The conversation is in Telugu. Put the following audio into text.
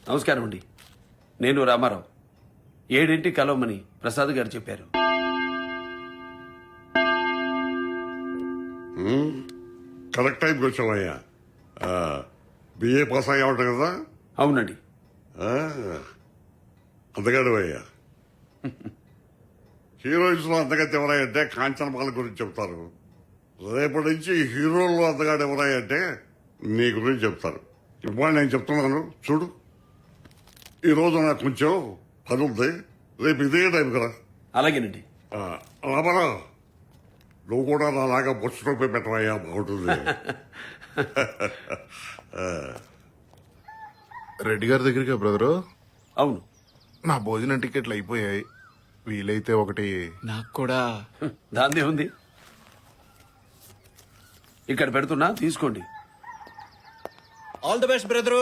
నమస్కారం అండి. నేను రామారావు. 7 కలవమని ప్రసాద్ గారు చెప్పారు. కరెక్ట్ టైంకి వచ్చావయ్యా. బిఏ పాస్ అయ్యావట కదా. అవునండి. అందగాడు అయ్యా. హీరోయిన్స్ లో అందగతి ఎవరాయంటే కాంచనమాల గురించి చెప్తారు. రేపటి నుంచి హీరోల్లో అందగాడు ఎవరాయంటే నీ గురించి చెప్తారు. ఇవాళ నేను చెప్తున్నాను చూడు. ఈ రోజు నాకు కొంచెం పని ఉంది. రేపు ఇదే టైం కదా. అలాగేనండి. రామారావు, నువ్వు కూడా నాలాగా బొచ్చు రూపాయి పెట్టవయ్యా, బాగుంటుంది. రెడ్డి గారి దగ్గరికి బ్రదరు. అవును. నా భోజనం టికెట్లు అయిపోయాయి. వీలైతే ఒకటి నాకు కూడా. దాందే ఉంది. ఇక్కడ పెడుతున్నా, తీసుకోండి. All the best brother.